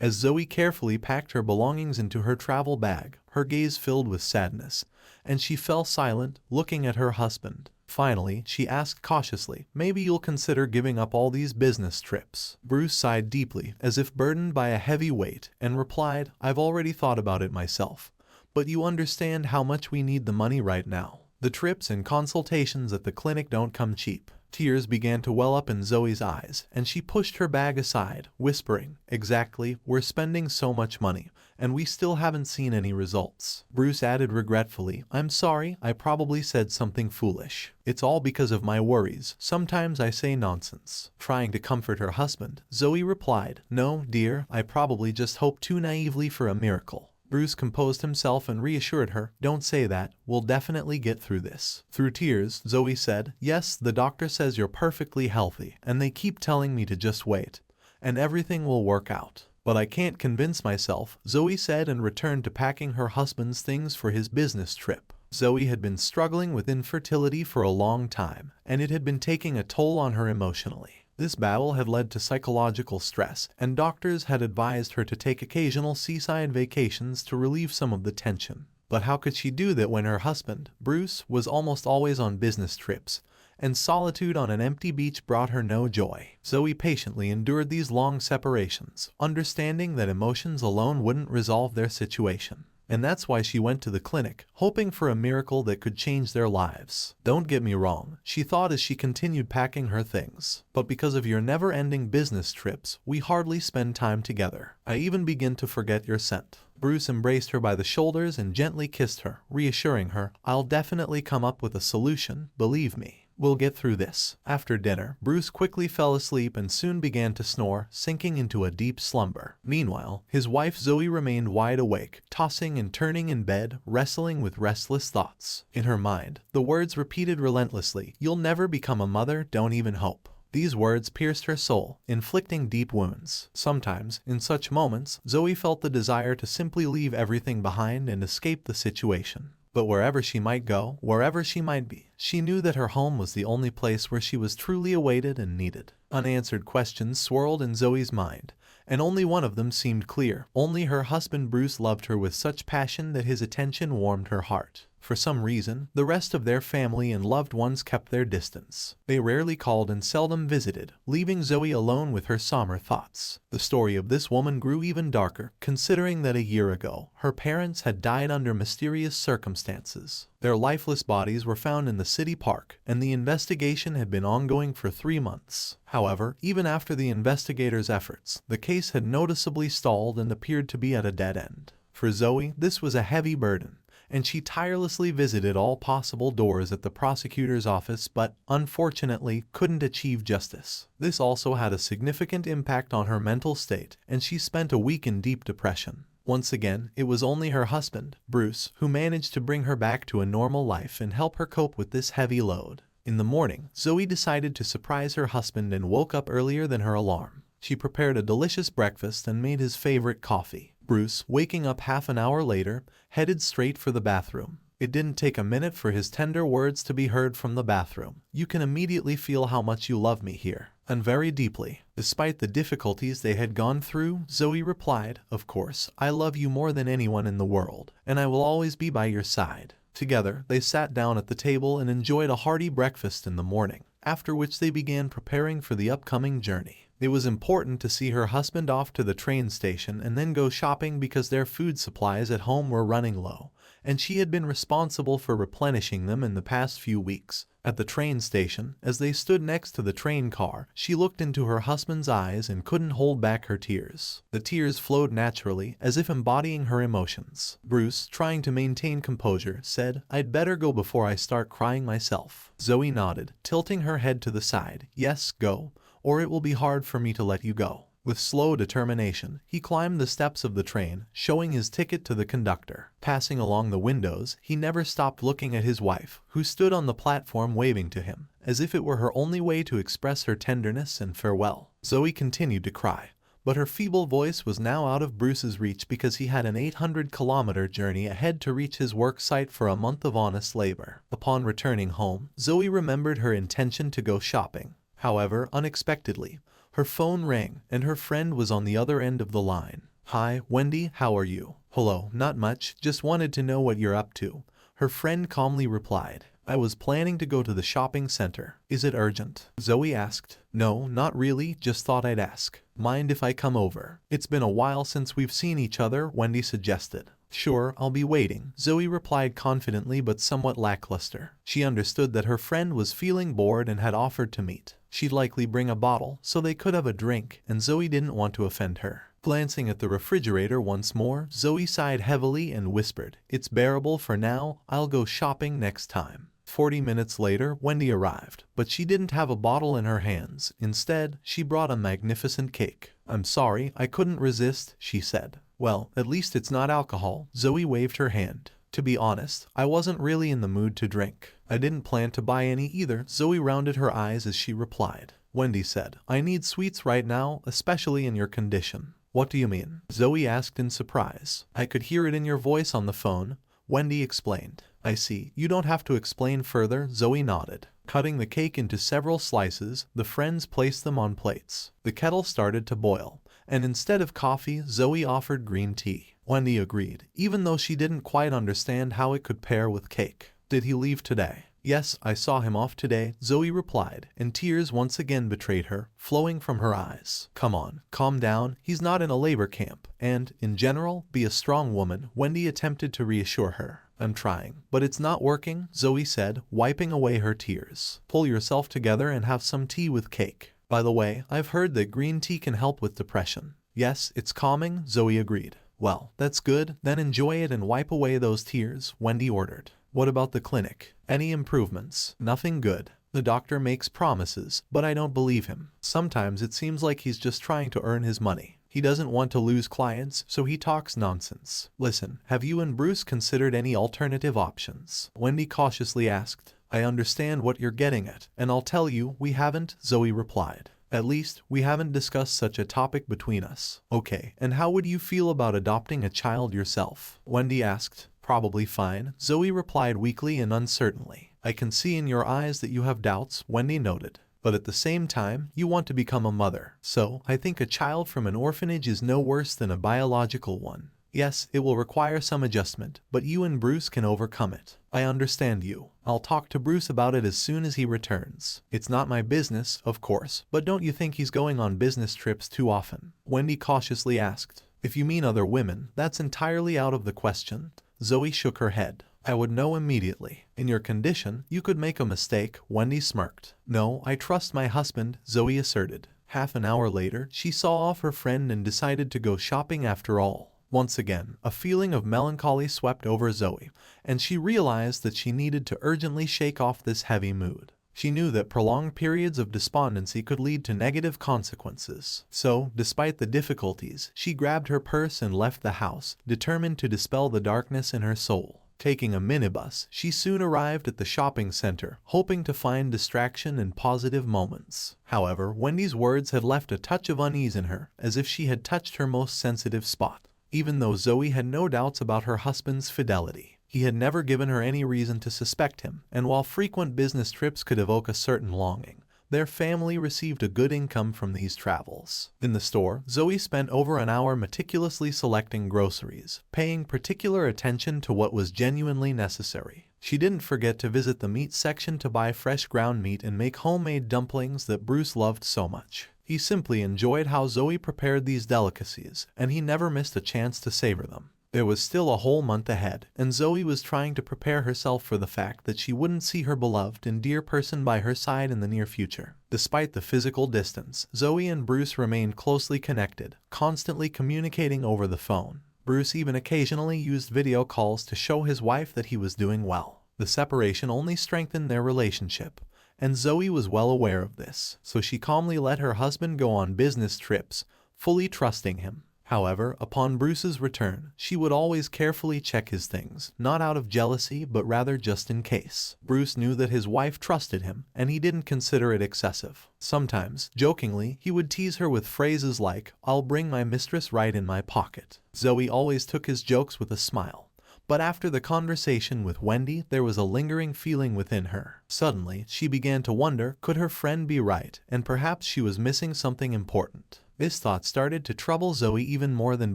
As Zoe carefully packed her belongings into her travel bag, her gaze filled with sadness, and she fell silent, looking at her husband. Finally, she asked cautiously, "Maybe you'll consider giving up all these business trips." Bruce sighed deeply, as if burdened by a heavy weight, and replied, "I've already thought about it myself. But you understand how much we need the money right now. The trips and consultations at the clinic don't come cheap." Tears began to well up in Zoe's eyes, and she pushed her bag aside, whispering, "Exactly, we're spending so much money, and we still haven't seen any results." Bruce added regretfully, "I'm sorry, I probably said something foolish. It's all because of my worries. Sometimes I say nonsense." Trying to comfort her husband, Zoe replied, "No, dear, I probably just hope too naively for a miracle." Bruce composed himself and reassured her, "Don't say that, we'll definitely get through this." Through tears, Zoe said, "Yes, the doctor says you're perfectly healthy, and they keep telling me to just wait, and everything will work out. But I can't convince myself," Zoe said, and returned to packing her husband's things for his business trip. Zoe had been struggling with infertility for a long time, and it had been taking a toll on her emotionally. This battle had led to psychological stress, and doctors had advised her to take occasional seaside vacations to relieve some of the tension. But how could she do that when her husband, Bruce, was almost always on business trips, and solitude on an empty beach brought her no joy? Zoe patiently endured these long separations, understanding that emotions alone wouldn't resolve their situation. And that's why she went to the clinic, hoping for a miracle that could change their lives. "Don't get me wrong," she thought as she continued packing her things, "but because of your never-ending business trips, we hardly spend time together. I even begin to forget your scent." Bruce embraced her by the shoulders and gently kissed her, reassuring her, "I'll definitely come up with a solution, believe me. We'll get through this." After dinner, Bruce quickly fell asleep and soon began to snore, sinking into a deep slumber. Meanwhile, his wife Zoe remained wide awake, tossing and turning in bed, wrestling with restless thoughts. In her mind, the words repeated relentlessly, "You'll never become a mother, don't even hope." These words pierced her soul, inflicting deep wounds. Sometimes, in such moments, Zoe felt the desire to simply leave everything behind and escape the situation. But wherever she might go, wherever she might be, she knew that her home was the only place where she was truly awaited and needed. Unanswered questions swirled in Zoe's mind, and only one of them seemed clear. Only her husband Bruce loved her with such passion that his attention warmed her heart. For some reason, the rest of their family and loved ones kept their distance. They rarely called and seldom visited, leaving Zoe alone with her somber thoughts. The story of this woman grew even darker, considering that a year ago, her parents had died under mysterious circumstances. Their lifeless bodies were found in the city park, and the investigation had been ongoing for 3 months. However, even after the investigators' efforts, the case had noticeably stalled and appeared to be at a dead end. For Zoe, this was a heavy burden, and she tirelessly visited all possible doors at the prosecutor's office but, unfortunately, couldn't achieve justice. This also had a significant impact on her mental state, and she spent a week in deep depression. Once again, it was only her husband, Bruce, who managed to bring her back to a normal life and help her cope with this heavy load. In the morning, Zoe decided to surprise her husband and woke up earlier than her alarm. She prepared a delicious breakfast and made his favorite coffee. Bruce, waking up half an hour later, headed straight for the bathroom. It didn't take a minute for his tender words to be heard from the bathroom. "You can immediately feel how much you love me here, and very deeply." Despite the difficulties they had gone through, Zoe replied, "Of course, I love you more than anyone in the world, and I will always be by your side." Together, they sat down at the table and enjoyed a hearty breakfast in the morning, after which they began preparing for the upcoming journey. It was important to see her husband off to the train station and then go shopping because their food supplies at home were running low, and she had been responsible for replenishing them in the past few weeks. At the train station, as they stood next to the train car, she looked into her husband's eyes and couldn't hold back her tears. The tears flowed naturally, as if embodying her emotions. Bruce, trying to maintain composure, said, "I'd better go before I start crying myself." Zoe nodded, tilting her head to the side. "Yes, go, or it will be hard for me to let you go." With slow determination, he climbed the steps of the train, showing his ticket to the conductor. Passing along the windows, he never stopped looking at his wife, who stood on the platform waving to him, as if it were her only way to express her tenderness and farewell. Zoe continued to cry, but her feeble voice was now out of Bruce's reach because he had an 800-kilometer journey ahead to reach his work site for a month of honest labor. Upon returning home, Zoe remembered her intention to go shopping. However, unexpectedly, her phone rang, and her friend was on the other end of the line. "Hi, Wendy, how are you?" "Hello, not much, just wanted to know what you're up to," her friend calmly replied. "I was planning to go to the shopping center. Is it urgent?" Zoe asked. "No, not really, just thought I'd ask. Mind if I come over?" "It's been a while since we've seen each other," Wendy suggested. "Sure, I'll be waiting," Zoe replied confidently but somewhat lackluster. She understood that her friend was feeling bored and had offered to meet. She'd likely bring a bottle so they could have a drink, and Zoe didn't want to offend her. Glancing at the refrigerator once more, Zoe sighed heavily and whispered, "It's bearable for now, I'll go shopping next time." 40 minutes later, Wendy arrived, but she didn't have a bottle in her hands. Instead, she brought a magnificent cake. "I'm sorry, I couldn't resist," she said. "Well, at least it's not alcohol." Zoe waved her hand. "To be honest, I wasn't really in the mood to drink. I didn't plan to buy any either." Zoe rounded her eyes as she replied. Wendy said, "I need sweets right now, especially in your condition." "What do you mean?" Zoe asked in surprise. "I could hear it in your voice on the phone," Wendy explained. "I see. You don't have to explain further." Zoe nodded. Cutting the cake into several slices, the friends placed them on plates. The kettle started to boil, and instead of coffee, Zoe offered green tea. Wendy agreed, even though she didn't quite understand how it could pair with cake. "Did he leave today?" "Yes, I saw him off today," Zoe replied, and tears once again betrayed her, flowing from her eyes. "Come on, calm down, he's not in a labor camp, and, in general, be a strong woman," Wendy attempted to reassure her. "I'm trying, but it's not working," Zoe said, wiping away her tears. "Pull yourself together and have some tea with cake. By the way, I've heard that green tea can help with depression." "Yes, it's calming," Zoe agreed. "Well, that's good, then enjoy it and wipe away those tears," Wendy ordered. "What about the clinic? Any improvements?" "Nothing good. The doctor makes promises, but I don't believe him. Sometimes it seems like he's just trying to earn his money. He doesn't want to lose clients, so he talks nonsense." "Listen, have you and Bruce considered any alternative options?" Wendy cautiously asked. "I understand what you're getting at, and I'll tell you, we haven't," Zoe replied. "At least, we haven't discussed such a topic between us." "Okay, and how would you feel about adopting a child yourself?" Wendy asked. "Probably fine," Zoe replied weakly and uncertainly. "I can see in your eyes that you have doubts," Wendy noted. "But at the same time, you want to become a mother. So, I think a child from an orphanage is no worse than a biological one. Yes, it will require some adjustment, but you and Bruce can overcome it." "I understand you. I'll talk to Bruce about it as soon as he returns. It's not my business, of course, but don't you think he's going on business trips too often?" Wendy cautiously asked. "If you mean other women, that's entirely out of the question." Zoe shook her head. "I would know immediately. In your condition, you could make a mistake," Wendy smirked. "No, I trust my husband," Zoe asserted. Half an hour later, she saw off her friend and decided to go shopping after all. Once again, a feeling of melancholy swept over Zoe, and she realized that she needed to urgently shake off this heavy mood. She knew that prolonged periods of despondency could lead to negative consequences. So, despite the difficulties, she grabbed her purse and left the house, determined to dispel the darkness in her soul. Taking a minibus, she soon arrived at the shopping center, hoping to find distraction and positive moments. However, Wendy's words had left a touch of unease in her, as if she had touched her most sensitive spot. Even though Zoe had no doubts about her husband's fidelity, he had never given her any reason to suspect him, and while frequent business trips could evoke a certain longing, their family received a good income from these travels. In the store, Zoe spent over an hour meticulously selecting groceries, paying particular attention to what was genuinely necessary. She didn't forget to visit the meat section to buy fresh ground meat and make homemade dumplings that Bruce loved so much. He simply enjoyed how Zoe prepared these delicacies, and he never missed a chance to savor them. There was still a whole month ahead, and Zoe was trying to prepare herself for the fact that she wouldn't see her beloved and dear person by her side in the near future. Despite the physical distance, Zoe and Bruce remained closely connected, constantly communicating over the phone. Bruce even occasionally used video calls to show his wife that he was doing well. The separation only strengthened their relationship, and Zoe was well aware of this, so she calmly let her husband go on business trips, fully trusting him. However, upon Bruce's return, she would always carefully check his things, not out of jealousy but rather just in case. Bruce knew that his wife trusted him, and he didn't consider it excessive. Sometimes, jokingly, he would tease her with phrases like, "I'll bring my mistress right in my pocket." Zoe always took his jokes with a smile. But after the conversation with Wendy, there was a lingering feeling within her. Suddenly, she began to wonder, could her friend be right, and perhaps she was missing something important. This thought started to trouble Zoe even more than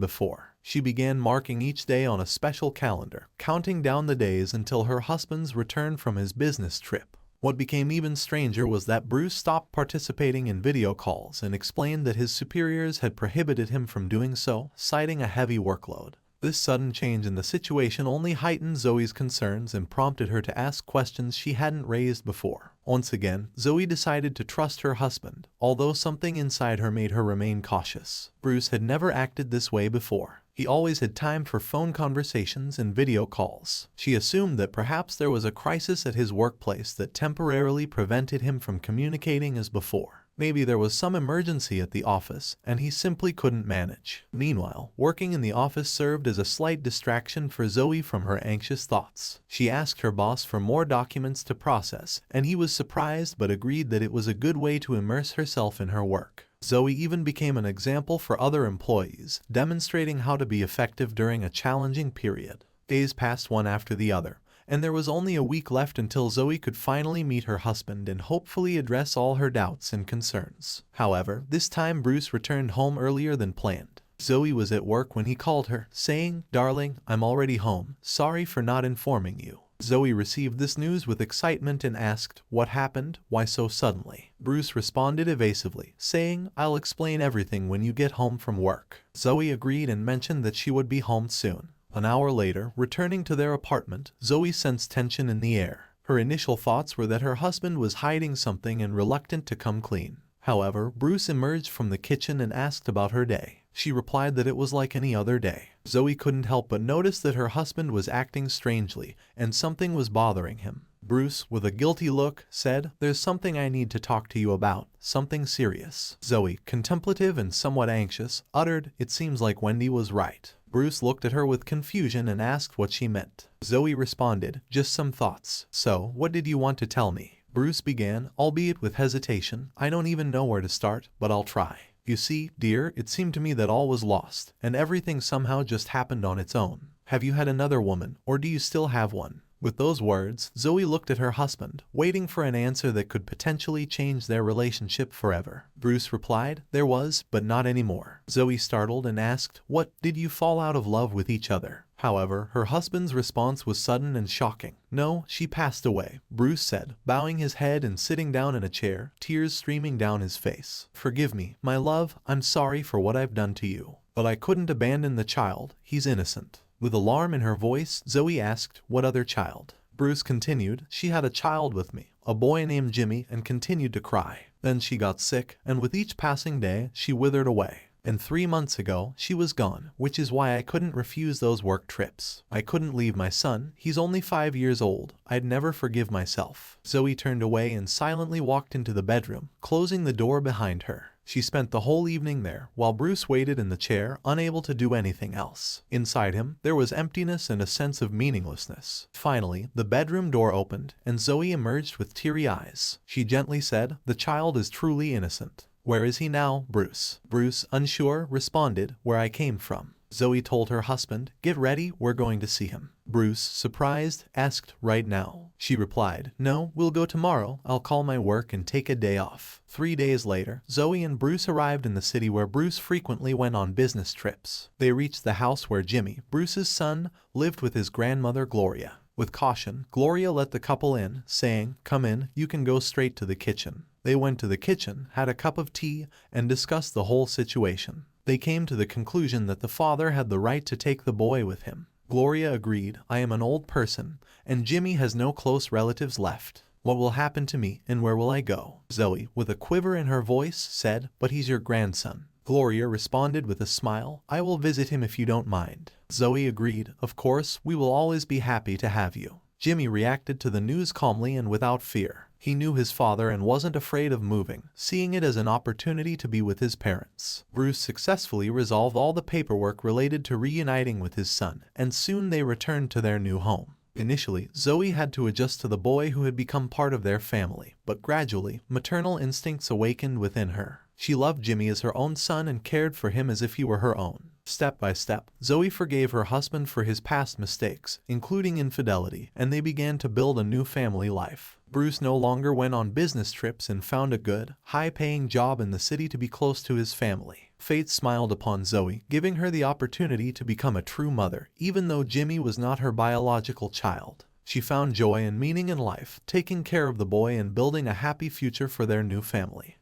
before. She began marking each day on a special calendar, counting down the days until her husband's return from his business trip. What became even stranger was that Bruce stopped participating in video calls and explained that his superiors had prohibited him from doing so, citing a heavy workload. This sudden change in the situation only heightened Zoe's concerns and prompted her to ask questions she hadn't raised before. Once again, Zoe decided to trust her husband, although something inside her made her remain cautious. Bruce had never acted this way before. He always had time for phone conversations and video calls. She assumed that perhaps there was a crisis at his workplace that temporarily prevented him from communicating as before. Maybe there was some emergency at the office, and he simply couldn't manage. Meanwhile, working in the office served as a slight distraction for Zoe from her anxious thoughts. She asked her boss for more documents to process, and he was surprised but agreed that it was a good way to immerse herself in her work. Zoe even became an example for other employees, demonstrating how to be effective during a challenging period. Days passed one after the other, and there was only a week left until Zoe could finally meet her husband and hopefully address all her doubts and concerns. However, this time Bruce returned home earlier than planned. Zoe was at work when he called her, saying, "Darling, I'm already home. Sorry for not informing you." Zoe received this news with excitement and asked, "What happened? Why so suddenly?" Bruce responded evasively, saying, "I'll explain everything when you get home from work." Zoe agreed and mentioned that she would be home soon. An hour later, returning to their apartment, Zoe sensed tension in the air. Her initial thoughts were that her husband was hiding something and reluctant to come clean. However, Bruce emerged from the kitchen and asked about her day. She replied that it was like any other day. Zoe couldn't help but notice that her husband was acting strangely, and something was bothering him. Bruce, with a guilty look, said, "There's something I need to talk to you about, something serious." Zoe, contemplative and somewhat anxious, uttered, "It seems like Wendy was right." Bruce looked at her with confusion and asked what she meant. Zoe responded, "Just some thoughts." "So, what did you want to tell me?" Bruce began, albeit with hesitation. "I don't even know where to start, but I'll try. You see, dear, it seemed to me that all was lost, and everything somehow just happened on its own. Have you had another woman, or do you still have one?" With those words, Zoe looked at her husband, waiting for an answer that could potentially change their relationship forever. Bruce replied, "There was, but not anymore." Zoe startled and asked, "What, did you fall out of love with each other?" However, her husband's response was sudden and shocking. "No, she passed away," Bruce said, bowing his head and sitting down in a chair, tears streaming down his face. "Forgive me, my love, I'm sorry for what I've done to you. But I couldn't abandon the child, he's innocent." With alarm in her voice, Zoe asked, "What other child?" Bruce continued, "She had a child with me, a boy named Jimmy," and continued to cry. "Then she got sick, and with each passing day, she withered away. And 3 months ago, she was gone, which is why I couldn't refuse those work trips. I couldn't leave my son, he's only 5 years old. I'd never forgive myself." Zoe turned away and silently walked into the bedroom, closing the door behind her. She spent the whole evening there, while Bruce waited in the chair, unable to do anything else. Inside him, there was emptiness and a sense of meaninglessness. Finally, the bedroom door opened, and Zoe emerged with teary eyes. She gently said, "The child is truly innocent." "Where is he now, Bruce?" Bruce, unsure, responded, "Where I came from." Zoe told her husband, "Get ready, we're going to see him." Bruce, surprised, asked, "Right now?" She replied, "No, we'll go tomorrow. I'll call my work and take a day off." 3 days later, Zoe and Bruce arrived in the city where Bruce frequently went on business trips. They reached the house where Jimmy, Bruce's son, lived with his grandmother Gloria. With caution, Gloria let the couple in, saying, "Come in, you can go straight to the kitchen." They went to the kitchen, had a cup of tea, and discussed the whole situation. They came to the conclusion that the father had the right to take the boy with him. Gloria agreed, "I am an old person, and Jimmy has no close relatives left. What will happen to me, and where will I go?" Zoe, with a quiver in her voice, said, "But he's your grandson." Gloria responded with a smile, "I will visit him if you don't mind." Zoe agreed, "Of course, we will always be happy to have you." Jimmy reacted to the news calmly and without fear. He knew his father and wasn't afraid of moving, seeing it as an opportunity to be with his parents. Bruce successfully resolved all the paperwork related to reuniting with his son, and soon they returned to their new home. Initially, Zoe had to adjust to the boy who had become part of their family, but gradually, maternal instincts awakened within her. She loved Jimmy as her own son and cared for him as if he were her own. Step by step, Zoe forgave her husband for his past mistakes, including infidelity, and they began to build a new family life. Bruce no longer went on business trips and found a good, high-paying job in the city to be close to his family. Fate smiled upon Zoe, giving her the opportunity to become a true mother, even though Jimmy was not her biological child. She found joy and meaning in life, taking care of the boy and building a happy future for their new family.